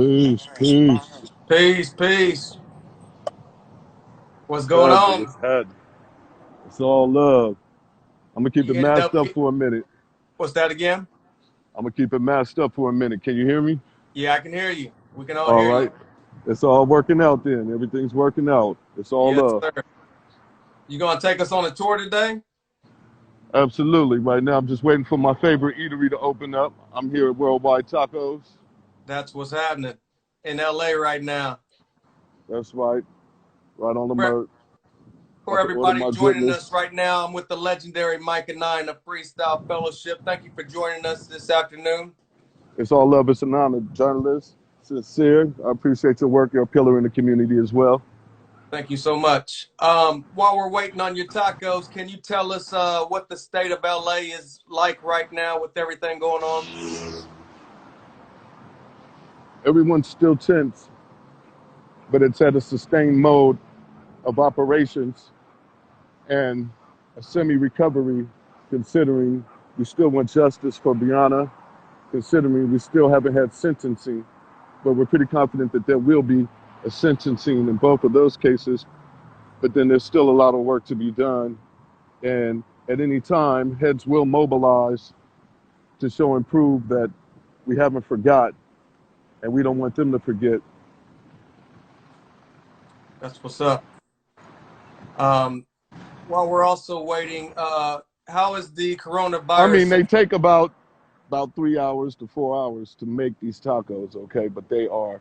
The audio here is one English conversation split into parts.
Peace, peace. Peace, peace. What's What's going happening? on? What's happening? It's all love. I'm gonna keep You it headed masked up? up for a minute. What's that again? I'm gonna keep it masked up for a minute. Can you hear me? Yeah, I can hear you. We can all All hear you. right. It's all working out then. Everything's working out. It's all Yes, love. sir. You gonna take us on a tour today? Absolutely. Right now, I'm just waiting for my favorite eatery to open up. I'm here at Worldwide Tacos. That's what's happening in LA right now. That's right. Right on the For, merch. for About to order everybody my joining goodness. us right now, I'm with the legendary Myka 9 of Freestyle Fellowship. Thank you for joining us this afternoon. It's all love. It's an honor. Journalist, Sin-seer. I appreciate your work. You're a pillar in the community as well. Thank you so much. While we're waiting on your tacos, can you tell us what the state of LA is like right now with everything going on? Everyone's still tense, but it's at a sustained mode of operations and a semi-recovery, considering we still want justice for Brianna, considering we still haven't had sentencing, but we're pretty confident that there will be a sentencing in both of those cases. But then there's still a lot of work to be done, and at any time, heads will mobilize to show and prove that we haven't forgot, and we don't want them to forget. That's what's up. Um, while we're also waiting, how is the I mean, coronavirus? they take about 3 hours to 4 hours to make these tacos, okay? But they are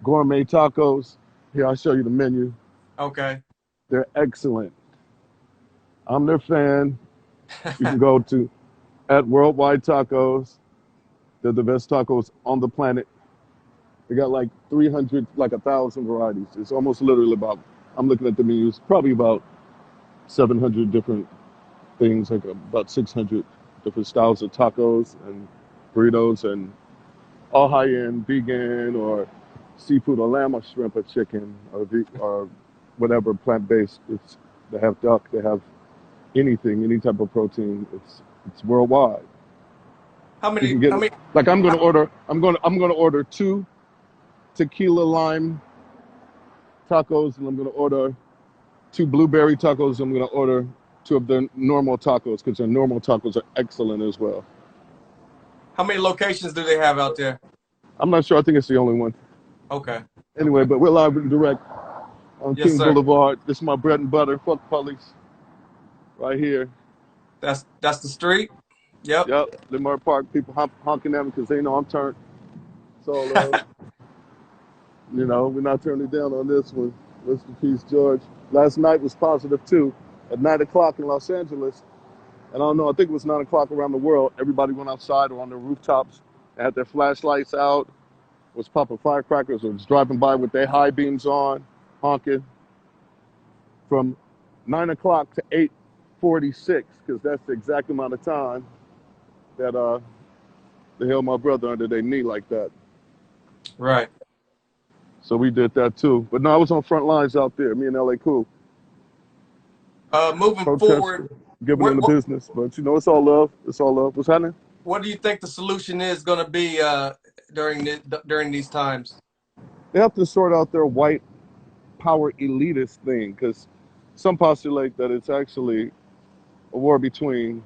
gourmet tacos. Here, I'll show you the menu. Okay. They're excellent. I'm their fan. You can go to at Worldwide Tacos. They're the best tacos on the planet. They got like 300, like 1,000 varieties. It's almost literally about, I'm looking at the menus, probably about 700 different things, like about 600 different styles of tacos and burritos and all high-end vegan or seafood or lamb or shrimp or chicken or whatever plant-based. They have duck. They have anything, any type of protein. It's worldwide. how You many? can get How it. many? Like I'm gonna How, order. I'm gonna order two tequila lime tacos, and I'm gonna order two blueberry tacos. I'm gonna order two of their normal tacos because their normal tacos are excellent as well. how many locations do they have out there? I'm not sure. I think it's the only one. Okay. Anyway, Okay. but we're live and direct on Yes, King sir. Boulevard. This is my bread and butter. Fuck police, right here. That's the street. Yep. Yep, Lamar Park. People honking at me because they know I'm turned. So, we're not turning down on this one. Rest in peace, George. Last night was positive too. At 9 o'clock in Los Angeles, and I don't know. I think it was 9 o'clock around the world. Everybody went outside or on their rooftops. They had their flashlights out. Was popping firecrackers or was driving by with their high beams on, honking. From 9 o'clock to 8:46, because that's the exact amount of time that they held my brother under their knee like that. Right. So we did that too. But no, I was on front lines out there. Me and LA Cool Moving forward, protesting, giving them what the what business. But it's all love. It's all love. What's happening? what do you think the solution is going to be during these times? They have to sort out their white power elitist thing because some postulate that it's actually a war between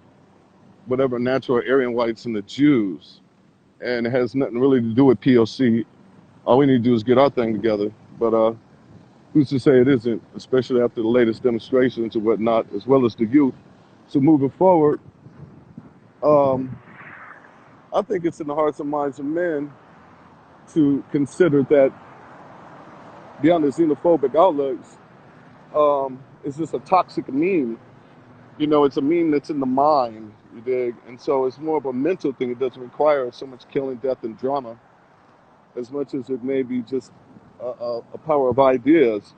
whatever natural Aryan whites and the Jews, and it has nothing really to do with POC. All we need to do is get our thing together. But who's to say it isn't, especially after the latest demonstrations and whatnot, as well as the youth. So moving forward, um, I think it's in the hearts and minds of men to consider that beyond the xenophobic outlooks, it's just a toxic meme. It's a meme that's in the mind, you dig? And so it's more of a mental thing. It doesn't require so much killing, death, and drama as much as it may be just a power of ideas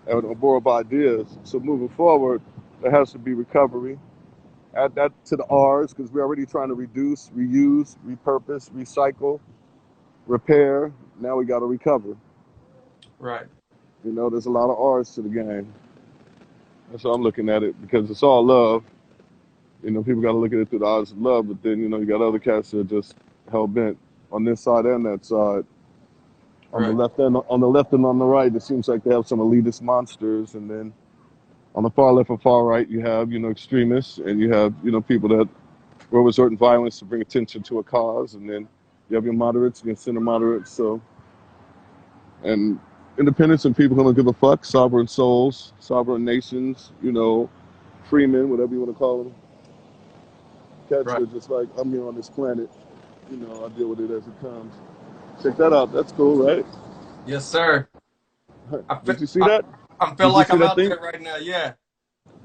and a war of ideas. So moving forward, there has to be recovery. Add that to the R's because we're already trying to reduce, reuse, repurpose, recycle, repair. Now we got to recover. Right. There's a lot of R's to the game. That's how I'm looking at it because it's all love. People got to look at it through the eyes of love, but then, you got other cats that are just hell bent on this side and that side. On the Right. left and on the right, it seems like they have some elitist monsters, and then on the far left and far right, you have extremists, and you have people that will resort in violence to bring attention to a cause, and then you have your moderates and your center moderates. So, and independents and people who don't give a fuck, sovereign souls, sovereign nations, free men, whatever you want to call them. Cats Right. are just like, I'm here on this planet. I deal with it as it comes. Check that out. That's cool, right? Yes, sir. I feel, Did you see I, that? I feel Did you like see I'm that out thing? there right now. Yeah.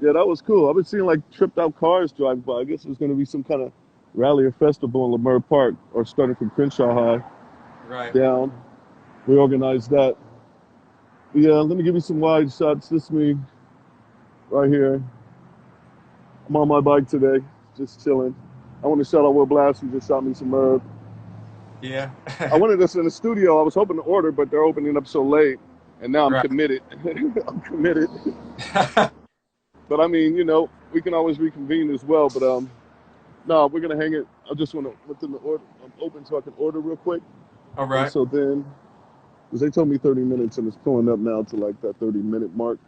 Yeah, that was cool. I've been seeing like tripped out cars driving by. I guess there's going to be some kind of rally or festival in Lamar Park, or starting from Crenshaw High Right. down. We organized that. Yeah, let me give you some wide shots. This is me right here. I'm on my bike today, just chilling. I want to shout out Will Blast, who just shot me some herb. Yeah. I wanted this in the studio. I was hoping to order, but they're opening up so late, and now I'm Right. committed. I'm committed. But I mean, we can always reconvene as well. But no, we're gonna hang it. I just want to within the order. I'm open so I can order real quick, All and right. so then, because they told me 30 minutes, and it's pulling up now to like that 30-minute mark,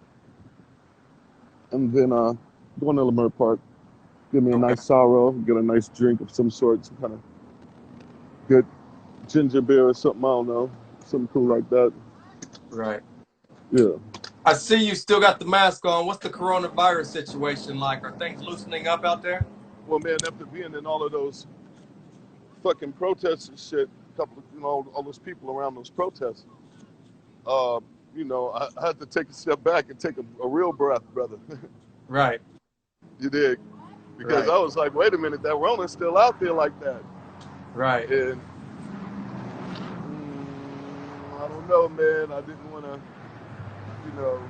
and then going to Lamar Park, give me a Okay. nice sorrow, get a nice drink of some sort, some kind of good ginger beer or something. I don't know, something cool like that. Right. Yeah. I see you still got the mask on. What's the coronavirus situation like? Are things loosening up out there? Well, man, after being in all of those fucking protests and shit, couple of, all those people around those protests, uh, I had to take a step back and take a real breath, brother. Right. You dig? Because Right. I was like, wait a minute, that Rona's still out there like that. Right. And I don't know, man. I didn't want to, you know,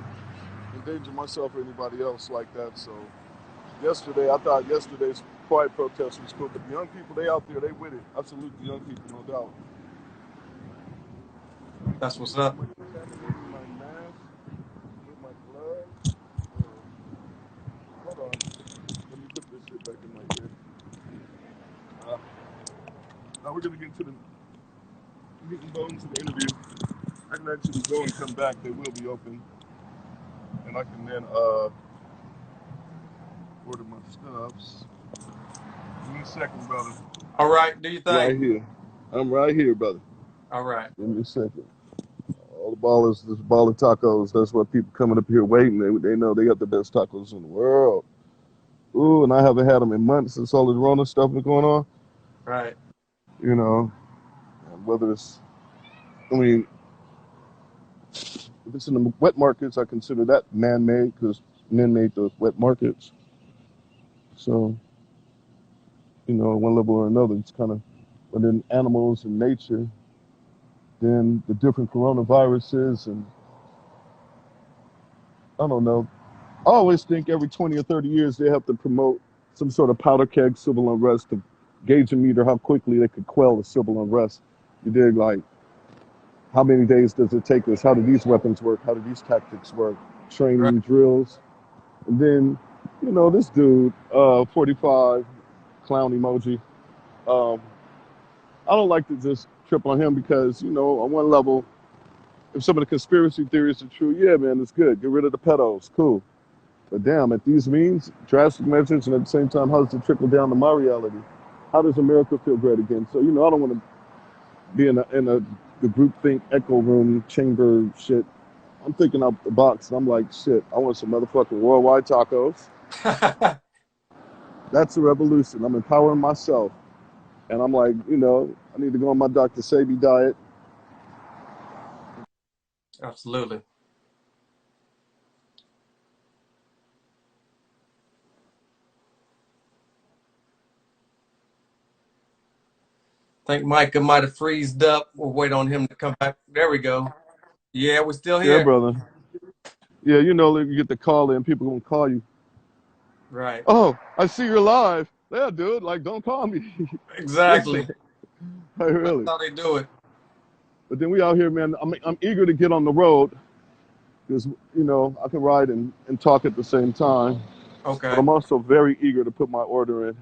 endanger myself or anybody else like that. So I thought yesterday's quiet protest was cool. But the young people, they out there, they with it. I salute the young people, no doubt. That's what's up. I'm contaminating my mask with my gloves. Hold on. Let me put this shit back in my ear. Uh, Now we're going to get to the meat and bones of the interview. I can actually go and come back. They will be open. And I can then order my stuffs. Give me a second, brother. All right. Do you Right think? here. I'm right here, brother. All right. Give me a second. All the ballers, this baller tacos, that's why people coming up here waiting. They know they got the best tacos in the world. Ooh, and I haven't had them in months since all the Rona stuff was going on. Right. You know, and whether it's, I mean, if it's in the wet markets, I consider that man-made because men made those wet markets. So, one level or another, it's kind of, but then animals and nature, then the different coronaviruses, and I don't know. I always think every 20 or 30 years they have to promote some sort of powder keg civil unrest to gauge a meter how quickly they could quell the civil unrest. You dig? Like, how many days does it take us? How do these weapons work? How do these tactics work? Right. Training drills. And then, this dude, 45, clown emoji. Um, I don't like to just trip on him because, on one level, if some of the conspiracy theories are true, yeah, man, it's good. Get rid of the pedos. Cool. But damn, at these means, drastic measures, and at the same time, how does it trickle down to my reality? How does America feel great again? So, I don't want to be in the group think echo room chamber shit. I'm thinking out the box, and I'm like, shit, I want some motherfucking worldwide tacos. That's a revolution. I'm empowering myself. And I'm like, I need to go on my Dr. Sebi diet. Absolutely. Think Myka might have freezed up. We'll wait on him to come back. There we go. Yeah, we're still Yeah, here. brother. Yeah, you get the call in, people gonna call you. Right. Oh, I see you're live. Yeah, dude, like, don't call me. Listen, Exactly. That's really. how they do it. But then we out here, man. I'm eager to get on the road because, I can ride and talk at the same time. But Okay. I'm also very eager to put my order in.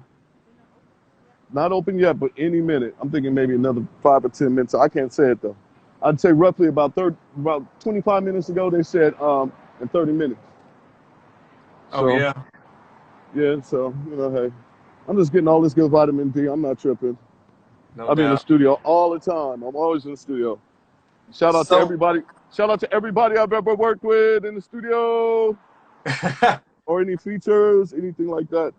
Not open yet, but any minute. I'm thinking maybe another 5 or 10 minutes. I can't say it though. I'd say roughly about 25 minutes ago, they said in 30 minutes. Oh So, yeah, yeah, so, hey, I'm just getting all this good vitamin D. I'm not tripping. no I'll be in the doubt. studio all the time. I'm always in the studio. Shout out to So, everybody. Shout out to everybody I've ever worked with in the studio or any features, anything like that.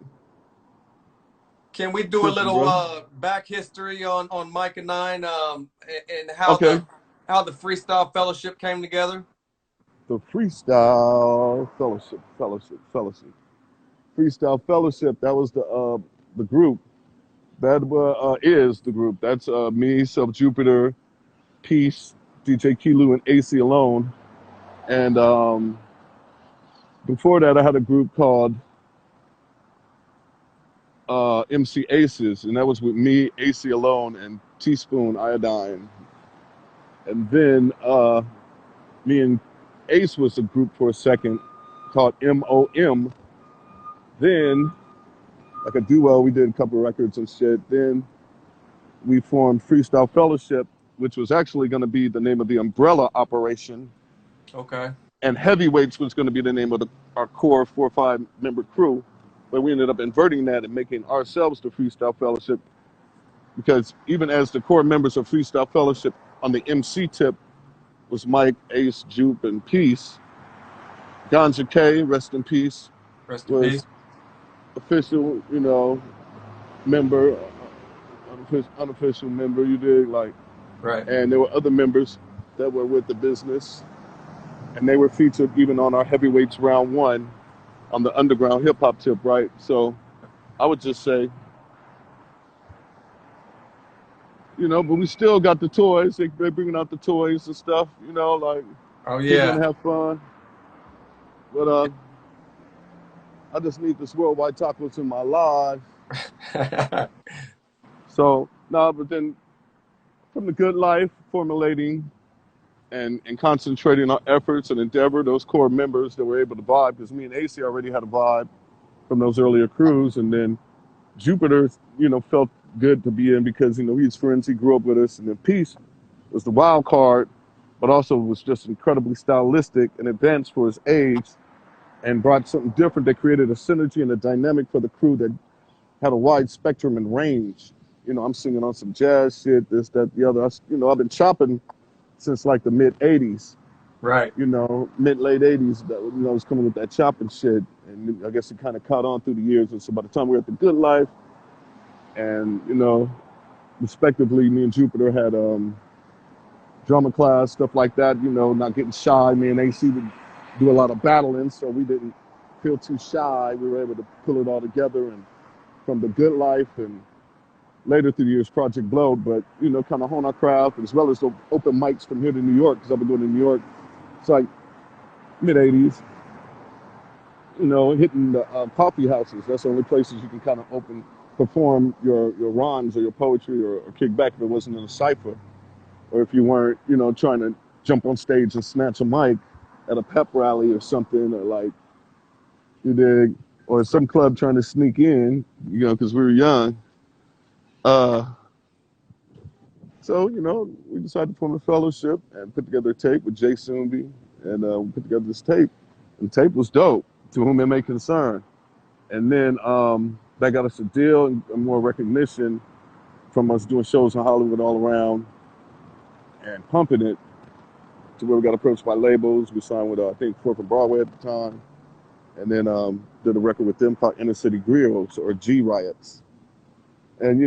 can we do a Tripping, little bro. back history on Myka 9 and Okay. how the Freestyle Fellowship came together? The Freestyle Fellowship. Freestyle Fellowship. That was the group. That is the group. That's me, Sub Jupiter, Peace, DJ Kilu, and AC Alone. And before that, I had a group called MC Aces, and that was with me, AC Alone, and Teaspoon Iodine. And then me and Ace was a group for a second called MOM. Then, like a duo, we did a couple of records and shit. Then we formed Freestyle Fellowship, which was actually going to be the name of the umbrella operation. Okay. And Heavyweights was going to be the name of our core 4 or 5 member crew. But we ended up inverting that and making ourselves the Freestyle Fellowship, because even as the core members of Freestyle Fellowship on the MC tip was Mike, Ace, Jupe, and Peace, Ganja K, rest in peace, Rest in was peace. official, member, unofficial member, you dig, like, Right. and there were other members that were with the business, and they were featured even on our Heavyweights round 1 on the underground hip hop tip, right? So I would just say, but we still got the toys. They're bringing out the toys and stuff, like Oh people want yeah. to have fun. But I just need this worldwide tacos in my life. So, no, but then from the good life, formulating and concentrating our efforts and endeavor, those core members that were able to vibe, because me and AC already had a vibe from those earlier crews. And then Jupiter, felt good to be in because, he's friends, he grew up with us. And then Peace was the wild card, but also was just incredibly stylistic and advanced for his age and brought something different that created a synergy and a dynamic for the crew that had a wide spectrum and range. I'm singing on some jazz shit, this, that, the other. I've been chopping since like the mid 80s, Right. mid late 80s, that, I was coming with that chopping shit. And I guess it kind of caught on through the years. And so by the time we were at the Good Life, and, respectively, me and Jupiter had drama class, stuff like that, not getting shy. Me and AC would do a lot of battling, so we didn't feel too shy. We were able to pull it all together, and from the Good Life and later through the years, Project Blow, but, kind of hone our craft, as well as the open mics from here to New York, because I've been going to New York. It's like mid 80s, hitting the coffee houses. That's the only places you can kind of perform your rhymes or your poetry or kick back if it wasn't in a cipher, or if you weren't, trying to jump on stage and snatch a mic at a pep rally or something, or like, you dig, or some club trying to sneak in, because we were young. Uh, so, we decided to form a fellowship and put together a tape with Jay Soomby, and we put together this tape. And the tape was dope, to whom it may concern. And then that got us a deal and more recognition from us doing shows in Hollywood all around and pumping it to where we got approached by labels. We signed with, I think, 4th and Broadway at the time. And then did a record with them called Innercity Griots, or G Riots. And,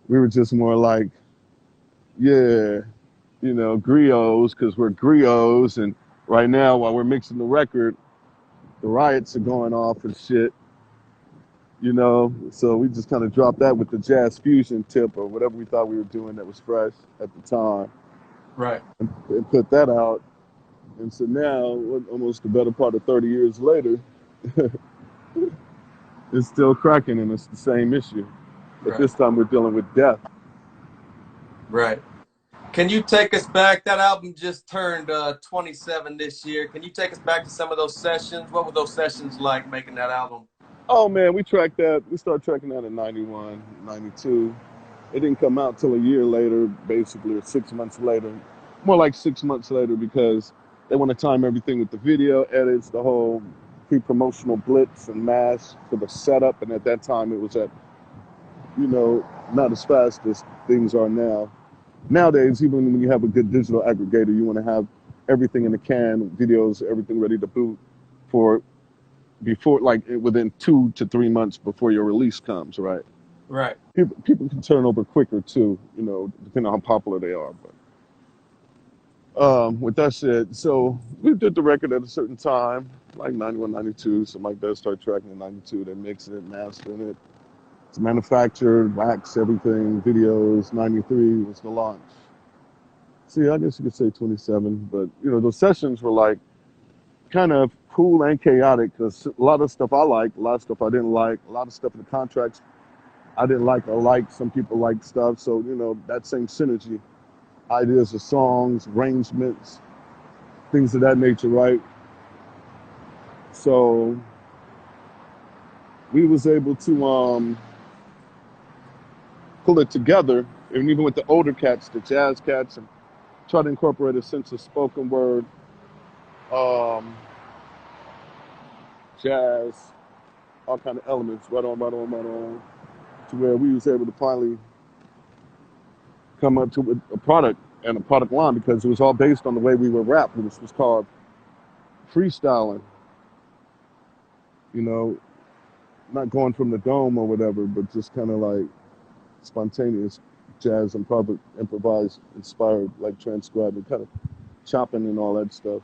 we were just more like, yeah, griots, because we're griots. And right now, while we're mixing the record, the riots are going off and shit. So we just kind of dropped that with the jazz fusion tip or whatever we thought we were doing that was fresh at the time, Right. and put that out. And so now, almost the better part of 30 years later, it's still cracking, and it's the same issue. But Right. this time we're dealing with death. Right. Can you take us back? That album just turned 27 this year. Can you take us back to some of those sessions? What were those sessions like making that album? Oh man, we tracked that. We started tracking that in 91, 92. It didn't come out till a year later, basically, or 6 months later. More like 6 months later because they want to time everything with the video edits, the whole pre-promotional blitz and mass for the setup. And at that time, it was at, not as fast as things are now. Nowadays, even when you have a good digital aggregator, you want to have everything in the can, videos, everything ready to boot for before, like within 2 to 3 months before your release comes, right? Right. People can turn over quicker too, depending on how popular they are. But with that said, so we did the record at a certain time, like 91, 92, something like that. Start tracking in 92, then mixing it, mastering it. It's manufactured, wax, everything, videos. 93 was the launch. See, I guess you could say 27, but those sessions were like kind of cool and chaotic because a lot of stuff I liked, a lot of stuff I didn't like, a lot of stuff in the contracts I didn't like or like. Some people liked stuff, so that same synergy, ideas of songs, arrangements, things of that nature, right? So we was able to pull it together, and even with the older cats, the jazz cats, and try to incorporate a sense of spoken word, um, jazz, all kind of elements, right on, right on, right on, to where we was able to finally come up to a product and a product line because it was all based on the way we were rap, which was called freestyling. You know, not going from the dome or whatever, but just kind of like spontaneous jazz and probably improvised, inspired, like transcribing, kind of chopping and all that stuff.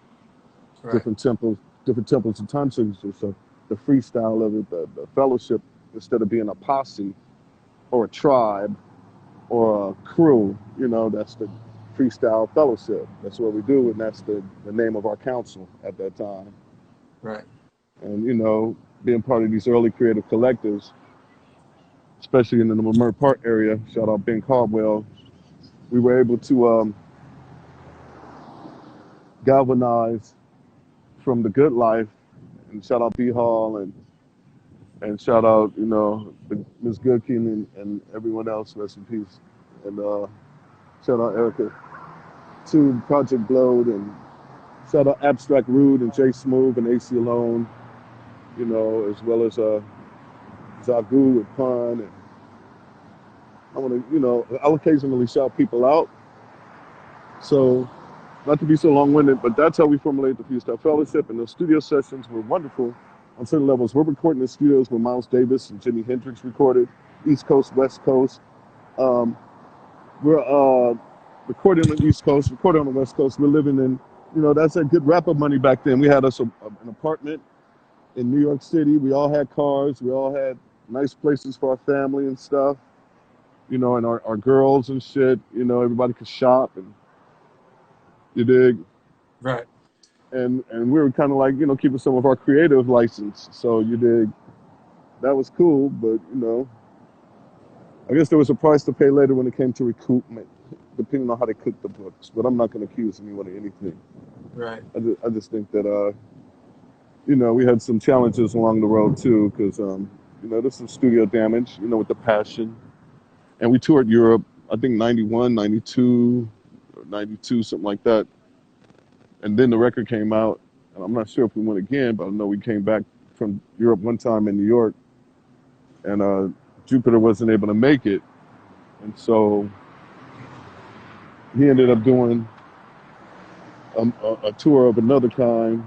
Right. Different tempos and time signatures. So the freestyle of it, the fellowship, instead of being a posse or a tribe or a crew, that's the Freestyle Fellowship. That's what we do, and that's the name of our council at that time. Right. And being part of these early creative collectives, especially in the Lamert Park area, shout out Ben Caldwell, we were able to galvanize from the good life, and shout out B Hall and shout out Ms. Goodkin and everyone else, rest in peace, and shout out Erica to Project Blowed, and shout out Abstract Rude and Jay Smooth and AC Alone, as well as Zagu and Pun. And I want to, I'll occasionally shout people out. So, not to be so long-winded, but that's how we formulate the Freestyle Fellowship. And those studio sessions were wonderful on certain levels. We're recording in studios where Miles Davis and Jimi Hendrix recorded, East Coast, West Coast. Um, we're recording on the East Coast, recording on the West Coast. We're living in, that's a good rapper money back then. We had us an apartment in New York City. We all had cars. We all had nice places for our family and stuff, and our girls and shit. Everybody could shop, and you dig. Right. And we were kind of like, keeping some of our creative license. So you dig. That was cool, but I guess there was a price to pay later when it came to recoupment, depending on how they cooked the books. But I'm not going to accuse anyone of anything. Right. I just think that we had some challenges along the road too, because there's some studio damage, with the passion, and we toured Europe. I think 91, 92, or 92, something like that. And then the record came out, and I'm not sure if we went again, but I know we came back from Europe one time in New York, and Jupiter wasn't able to make it, and so he ended up doing a tour of another kind